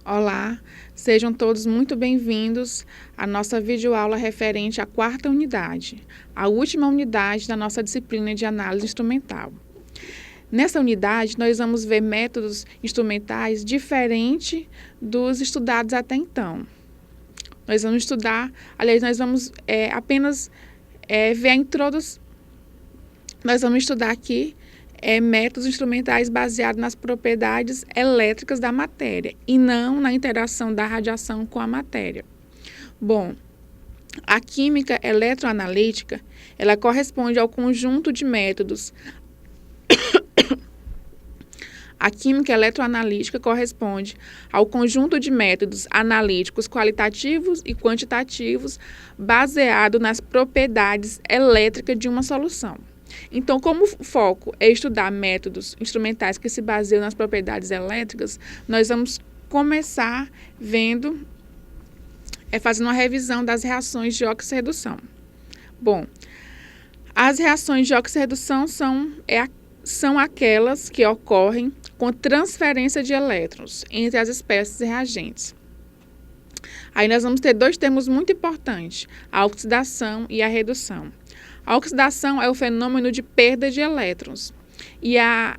Olá, sejam todos muito bem-vindos à nossa videoaula referente à quarta unidade, a última unidade da nossa disciplina de análise instrumental. Nessa unidade, nós vamos ver métodos instrumentais diferentes dos estudados até então. Nós vamos estudar, aliás, nós vamos apenas ver a introdução. Nós vamos estudar aqui métodos instrumentais baseados nas propriedades elétricas da matéria e não na interação da radiação com a matéria. Bom, a química eletroanalítica, ela corresponde ao conjunto de métodos. A química eletroanalítica corresponde ao conjunto de métodos analíticos qualitativos e quantitativos baseado nas propriedades elétricas de uma solução. Então, como o foco é estudar métodos instrumentais que se baseiam nas propriedades elétricas, nós vamos começar fazendo uma revisão das reações de oxirredução. Bom, as reações de oxirredução são aquelas que ocorrem com transferência de elétrons entre as espécies reagentes. Aí nós vamos ter dois termos muito importantes, a oxidação e a redução. A oxidação é o fenômeno de perda de elétrons e a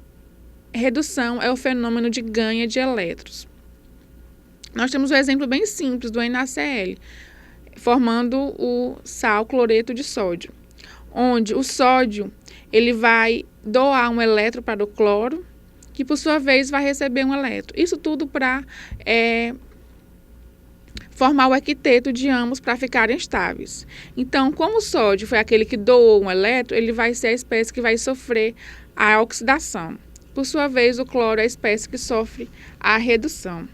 redução é o fenômeno de ganho de elétrons. Nós temos um exemplo bem simples do NaCl, formando o sal cloreto de sódio, onde o sódio ele vai doar um elétron para o cloro, que por sua vez vai receber um elétron. Isso tudo para formar o equiteto de ambos para ficarem estáveis. Então, como o sódio foi aquele que doou um elétron, ele vai ser a espécie que vai sofrer a oxidação. Por sua vez, o cloro é a espécie que sofre a redução.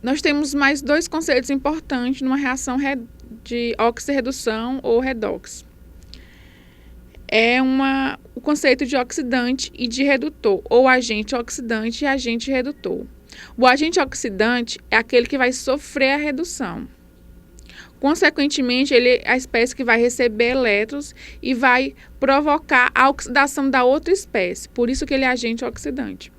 Nós temos mais dois conceitos importantes numa reação de oxirredução ou redox. O conceito de oxidante e de redutor, ou agente oxidante e agente redutor. O agente oxidante é aquele que vai sofrer a redução. Consequentemente, ele é a espécie que vai receber elétrons e vai provocar a oxidação da outra espécie. Por isso que ele é agente oxidante.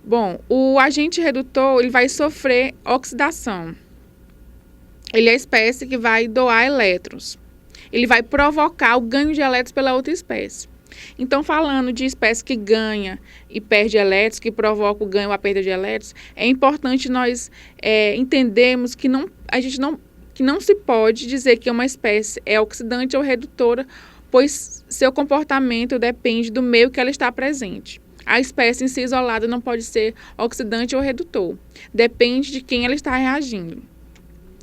Bom, o agente redutor ele vai sofrer oxidação. Ele é a espécie que vai doar elétrons. Ele vai provocar o ganho de elétrons pela outra espécie. Então, falando de espécie que ganha e perde elétrons, que provoca o ganho ou a perda de elétrons, é importante nós entendermos que não se pode dizer que uma espécie é oxidante ou redutora, pois seu comportamento depende do meio que ela está presente. A espécie em si isolada não pode ser oxidante ou redutor, depende de quem ela está reagindo.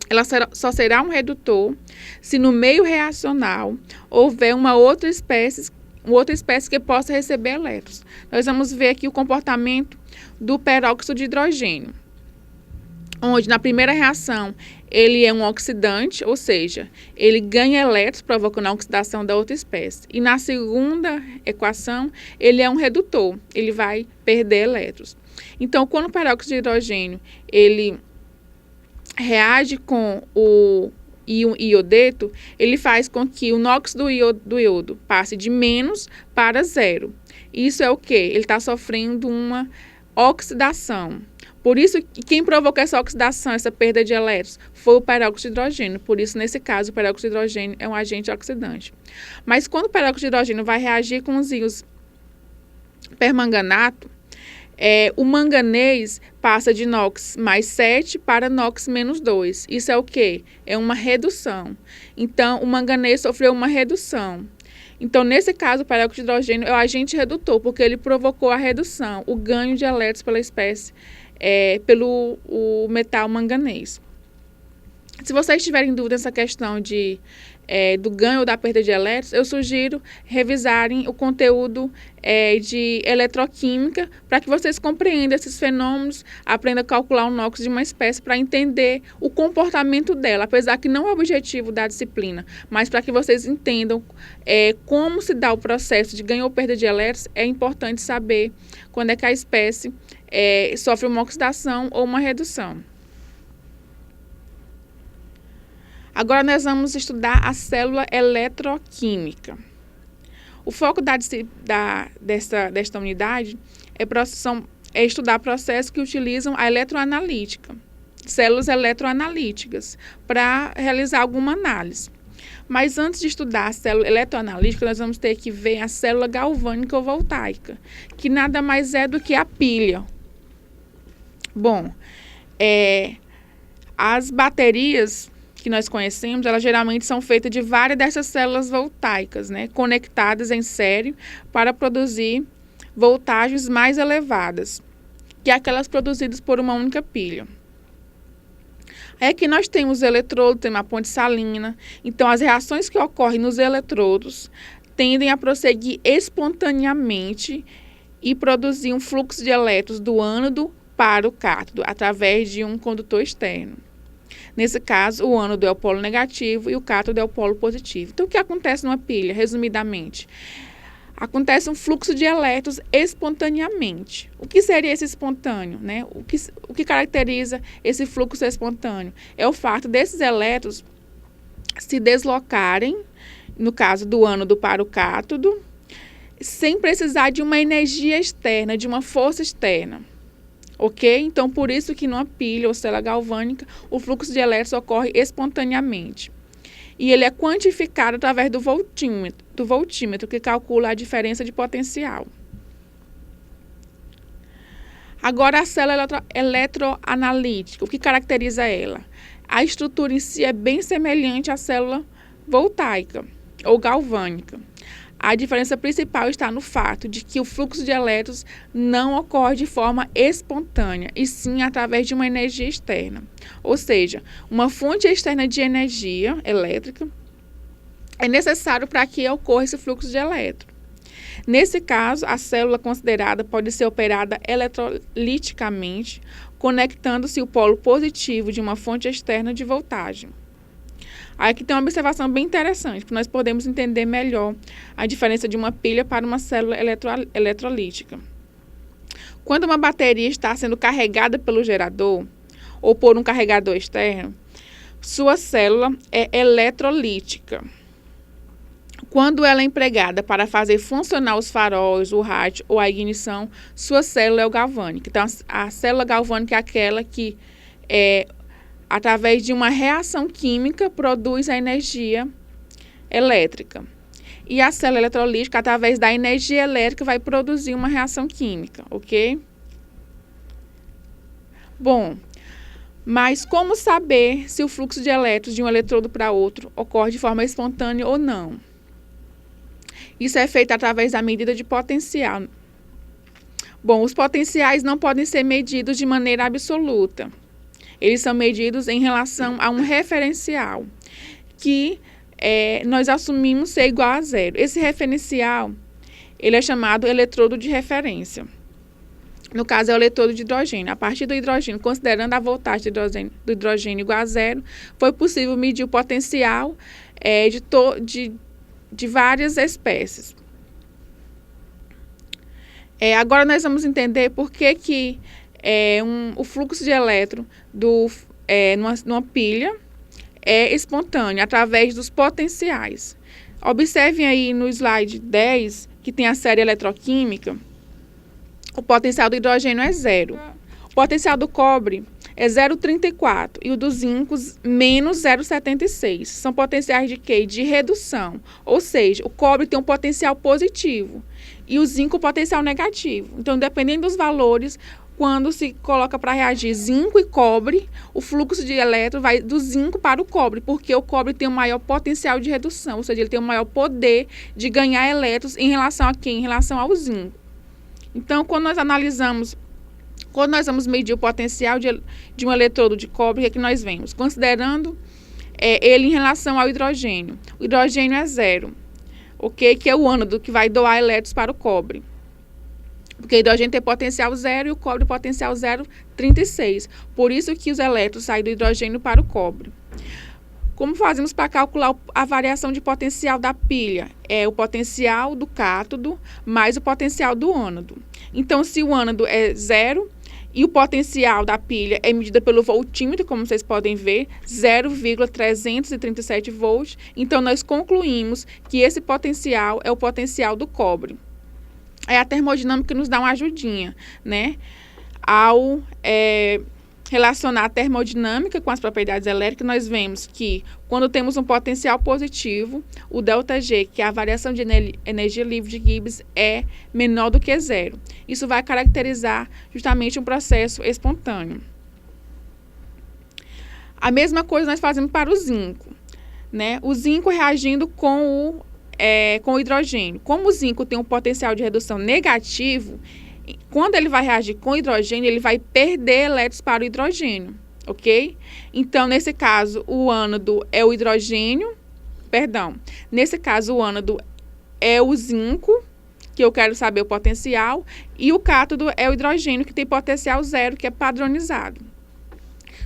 Ela só será um redutor se no meio reacional houver uma outra espécie que possa receber elétrons. Nós vamos ver aqui o comportamento do peróxido de hidrogênio, onde na primeira reação ele é um oxidante, ou seja, ele ganha elétrons provocando a oxidação da outra espécie. E na segunda equação ele é um redutor, ele vai perder elétrons. Então, quando o peróxido de hidrogênio ele reage com o iodeto, ele faz com que o NOx do iodo passe de menos para zero. Isso é o quê? Ele está sofrendo uma oxidação. Por isso, quem provocou essa oxidação, essa perda de elétrons, foi o peróxido de hidrogênio. Por isso, nesse caso, o peróxido de hidrogênio é um agente oxidante. Mas quando o peróxido de hidrogênio vai reagir com os íons permanganato, o manganês passa de NOx mais 7 para NOx menos 2. Isso é o quê? É uma redução. Então, o manganês sofreu uma redução. Então, nesse caso, o peróxido de hidrogênio é o agente redutor, porque ele provocou a redução, o ganho de elétrons pela espécie, pelo metal manganês. Se vocês tiverem dúvida nessa questão do ganho ou da perda de elétrons, eu sugiro revisarem o conteúdo de eletroquímica para que vocês compreendam esses fenômenos, aprendam a calcular o NOx de uma espécie para entender o comportamento dela, apesar que não é o objetivo da disciplina, mas para que vocês entendam como se dá o processo de ganho ou perda de elétrons, é importante saber quando é que a espécie sofre uma oxidação ou uma redução. Agora nós vamos estudar a célula eletroquímica. O foco desta unidade são é estudar processos que utilizam a eletroanalítica, células eletroanalíticas, para realizar alguma análise. Mas antes de estudar a célula eletroanalítica, nós vamos ter que ver a célula galvânica ou voltaica, que nada mais é do que a pilha. Bom, as baterias que nós conhecemos, elas geralmente são feitas de várias dessas células voltaicas, né, conectadas em série para produzir voltagens mais elevadas, que aquelas produzidas por uma única pilha. Aí aqui nós temos o eletrodo, temos a ponte salina. Então, as reações que ocorrem nos eletrodos tendem a prosseguir espontaneamente e produzir um fluxo de elétrons do ânodo para o cátodo, através de um condutor externo. Nesse caso, o ânodo é o polo negativo e o cátodo é o polo positivo. Então, o que acontece numa pilha, resumidamente? Acontece um fluxo de elétrons espontaneamente. O que seria esse espontâneo, né? O que caracteriza esse fluxo espontâneo? É o fato desses elétrons se deslocarem, no caso do ânodo para o cátodo, sem precisar de uma energia externa, de uma força externa. Ok? Então, por isso que numa pilha ou célula galvânica, o fluxo de elétrons ocorre espontaneamente. E ele é quantificado através do voltímetro, que calcula a diferença de potencial. Agora, a célula eletroanalítica, o que caracteriza ela? A estrutura em si é bem semelhante à célula voltaica ou galvânica. A diferença principal está no fato de que o fluxo de elétrons não ocorre de forma espontânea, e sim através de uma energia externa. Ou seja, uma fonte externa de energia elétrica é necessário para que ocorra esse fluxo de elétrons. Nesse caso, a célula considerada pode ser operada eletroliticamente, conectando-se o polo positivo de uma fonte externa de voltagem. Aqui tem uma observação bem interessante, porque nós podemos entender melhor a diferença de uma pilha para uma célula eletrolítica. Quando uma bateria está sendo carregada pelo gerador ou por um carregador externo, sua célula é eletrolítica. Quando ela é empregada para fazer funcionar os faróis, o rádio ou a ignição, sua célula é o galvânica. Então, a célula galvânica é aquela que através de uma reação química, produz a energia elétrica. E a célula eletrolítica, através da energia elétrica, vai produzir uma reação química, ok? Bom, mas como saber se o fluxo de elétrons de um eletrodo para outro ocorre de forma espontânea ou não? Isso é feito através da medida de potencial. Bom, os potenciais não podem ser medidos de maneira absoluta. Eles são medidos em relação a um referencial, que nós assumimos ser igual a zero. Esse referencial, ele é chamado eletrodo de referência. No caso, é o eletrodo de hidrogênio. A partir do hidrogênio, considerando a voltagem do hidrogênio igual a zero, foi possível medir o potencial de várias espécies. Agora, nós vamos entender por que o fluxo de elétron numa pilha é espontâneo, através dos potenciais. Observem aí no slide 10, que tem a série eletroquímica, o potencial do hidrogênio é 0. O potencial do cobre é 0,34 e o do zinco menos 0,76. São potenciais de quê? De redução. Ou seja, o cobre tem um potencial positivo e o zinco potencial negativo. Então, dependendo dos valores, quando se coloca para reagir zinco e cobre, o fluxo de elétrons vai do zinco para o cobre, porque o cobre tem um maior potencial de redução, ou seja, ele tem um maior poder de ganhar elétrons em relação a quê? Em relação ao zinco. Então, quando nós vamos medir o potencial de um eletrodo de cobre, o que nós vemos? Considerando ele em relação ao hidrogênio. O hidrogênio é 0, ok? Que é o ânodo que vai doar elétrons para o cobre. Porque o hidrogênio tem potencial 0 e o cobre potencial 0,36. Por isso que os elétrons saem do hidrogênio para o cobre. Como fazemos para calcular a variação de potencial da pilha? É o potencial do cátodo mais o potencial do ânodo. Então, se o ânodo é 0 e o potencial da pilha é medido pelo voltímetro, como vocês podem ver, 0,337 volts, então nós concluímos que esse potencial é o potencial do cobre. A termodinâmica nos dá uma ajudinha, né? Ao relacionar a termodinâmica com as propriedades elétricas, nós vemos que quando temos um potencial positivo, o ΔG, que é a variação de energia livre de Gibbs, é menor do que zero. Isso vai caracterizar justamente um processo espontâneo. A mesma coisa nós fazemos para o zinco, né? O zinco reagindo com o hidrogênio. Como o zinco tem um potencial de redução negativo, quando ele vai reagir com hidrogênio, ele vai perder elétrons para o hidrogênio, ok? Então, nesse caso, o ânodo é o hidrogênio, nesse caso, o ânodo é o zinco, que eu quero saber o potencial, e o cátodo é o hidrogênio, que tem potencial zero, que é padronizado.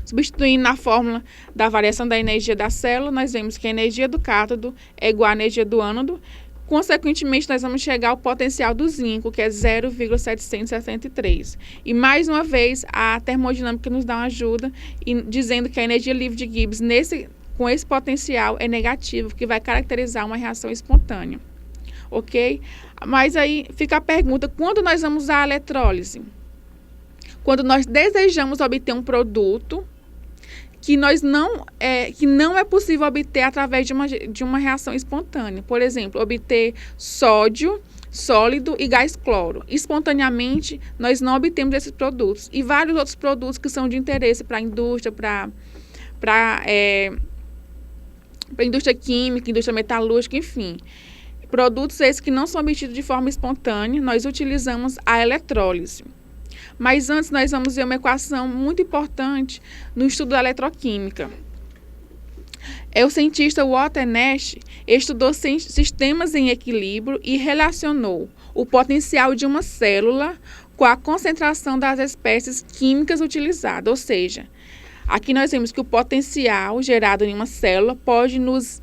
Substituindo na fórmula da variação da energia da célula, nós vemos que a energia do cátodo é igual à energia do ânodo. Consequentemente, nós vamos chegar ao potencial do zinco, que é 0,763. E, mais uma vez, a termodinâmica nos dá uma ajuda, dizendo que a energia livre de Gibbs, com esse potencial, é negativo, que vai caracterizar uma reação espontânea. Ok? Mas aí fica a pergunta, quando nós vamos usar a eletrólise? Quando nós desejamos obter um produto que não é possível obter através de uma reação espontânea. Por exemplo, obter sódio sólido e gás cloro. Espontaneamente, nós não obtemos esses produtos. E vários outros produtos que são de interesse para a indústria, para a indústria química, indústria metalúrgica, enfim. Produtos esses que não são obtidos de forma espontânea, nós utilizamos a eletrólise. Mas antes nós vamos ver uma equação muito importante no estudo da eletroquímica. O cientista Walter Nash estudou sistemas em equilíbrio e relacionou o potencial de uma célula com a concentração das espécies químicas utilizadas. Ou seja, aqui nós vemos que o potencial gerado em uma célula pode nos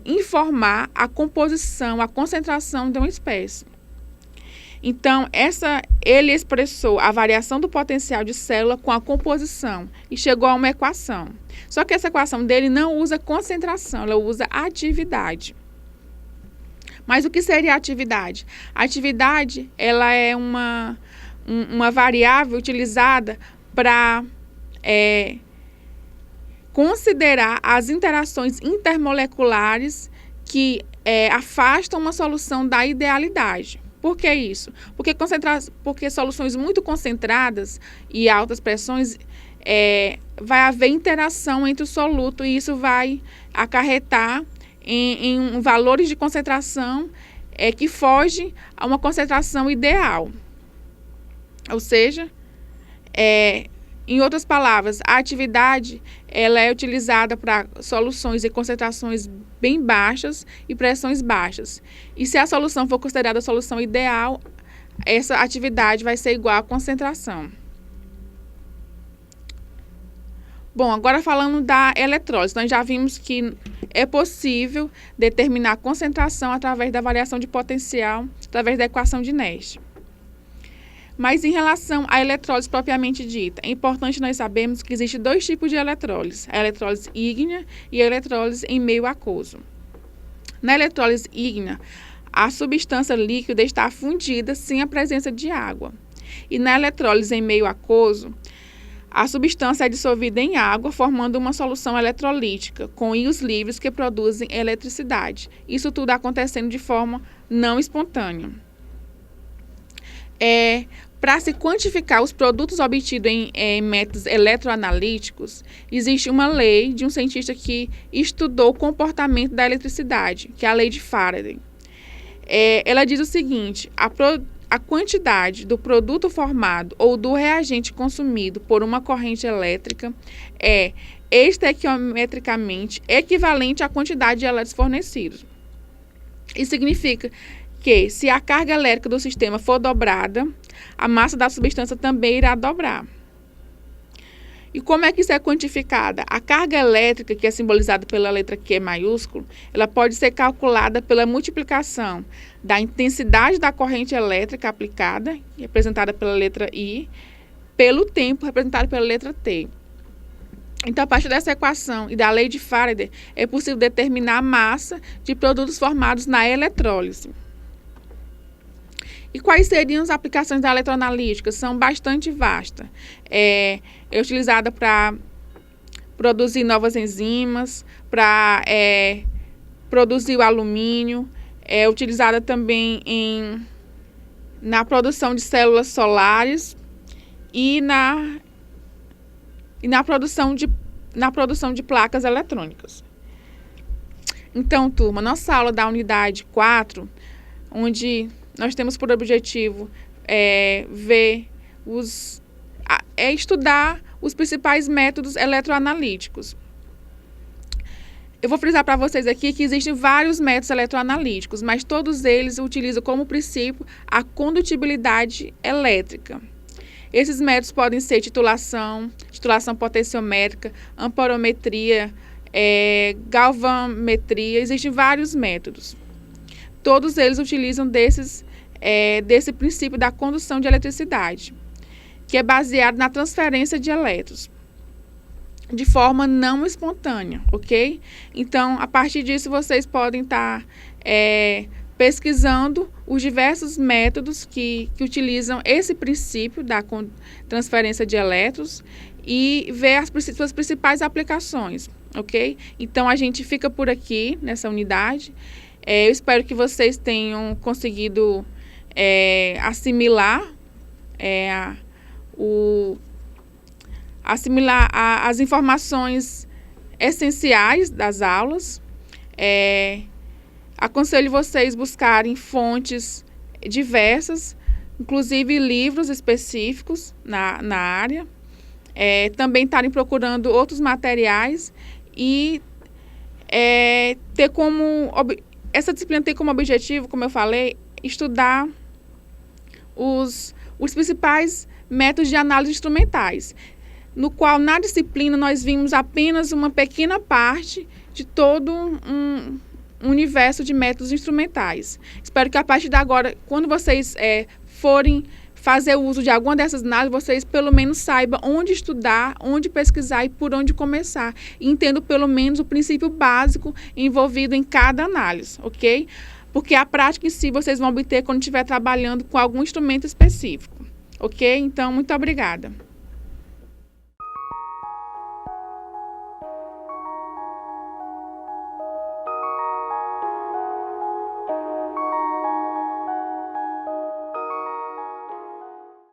informar a composição, a concentração de uma espécie. Então, ele expressou a variação do potencial de célula com a composição e chegou a uma equação. Só que essa equação dele não usa concentração, ela usa atividade. Mas o que seria a atividade? A atividade, ela é uma variável utilizada para considerar as interações intermoleculares que afastam uma solução da idealidade. Por que isso? Porque soluções muito concentradas e altas pressões, vai haver interação entre o soluto e isso vai acarretar em valores de concentração que fogem a uma concentração ideal. Ou seja, em outras palavras, a atividade ela é utilizada para soluções em concentrações bem baixas e pressões baixas. E se a solução for considerada a solução ideal, essa atividade vai ser igual à concentração. Bom, agora falando da eletrólise, nós já vimos que é possível determinar a concentração através da variação de potencial, através da equação de Nash. Mas em relação à eletrólise propriamente dita, é importante nós sabermos que existem dois tipos de eletrólise, a eletrólise ígnea e a eletrólise em meio aquoso. Na eletrólise ígnea, a substância líquida está fundida sem a presença de água. E na eletrólise em meio aquoso, a substância é dissolvida em água, formando uma solução eletrolítica, com íons livres que produzem eletricidade. Isso tudo acontecendo de forma não espontânea. Para se quantificar os produtos obtidos em métodos eletroanalíticos, existe uma lei de um cientista que estudou o comportamento da eletricidade, que é a lei de Faraday. Ela diz o seguinte: a quantidade do produto formado ou do reagente consumido por uma corrente elétrica é estequiometricamente equivalente à quantidade de elétrons fornecidos. Isso significa que, se a carga elétrica do sistema for dobrada, a massa da substância também irá dobrar. E como é que isso é quantificada? A carga elétrica, que é simbolizada pela letra Q maiúsculo, ela pode ser calculada pela multiplicação da intensidade da corrente elétrica aplicada, representada pela letra I, pelo tempo, representado pela letra T. Então, a partir dessa equação e da lei de Faraday, é possível determinar a massa de produtos formados na eletrólise. E quais seriam as aplicações da eletroanalítica? São bastante vastas. É utilizada para produzir novas enzimas, para produzir o alumínio, é utilizada também na produção de células solares e na produção de placas eletrônicas. Então, turma, nossa aula da unidade 4, onde nós temos por objetivo estudar os principais métodos eletroanalíticos. Eu vou frisar para vocês aqui que existem vários métodos eletroanalíticos, mas todos eles utilizam como princípio a condutibilidade elétrica. Esses métodos podem ser titulação potenciométrica, amperometria, galvanometria, existem vários métodos. Todos eles utilizam desse princípio da condução de eletricidade, que é baseado na transferência de elétrons, de forma não espontânea, ok? Então, a partir disso, vocês podem estar pesquisando os diversos métodos que utilizam esse princípio da transferência de elétrons e ver as suas principais aplicações, ok? Então, a gente fica por aqui nessa unidade. Eu espero que vocês tenham conseguido assimilar as informações essenciais das aulas. Aconselho vocês buscarem fontes diversas, inclusive livros específicos na área, também estarem procurando outros materiais e essa disciplina tem como objetivo, como eu falei, estudar os principais métodos de análise instrumentais, no qual na disciplina nós vimos apenas uma pequena parte de todo um universo de métodos instrumentais. Espero que a partir de agora, quando vocês forem fazer uso de alguma dessas análises, vocês pelo menos saibam onde estudar, onde pesquisar e por onde começar. E entendam pelo menos o princípio básico envolvido em cada análise, ok? Porque a prática em si vocês vão obter quando estiver trabalhando com algum instrumento específico, ok? Então, muito obrigada.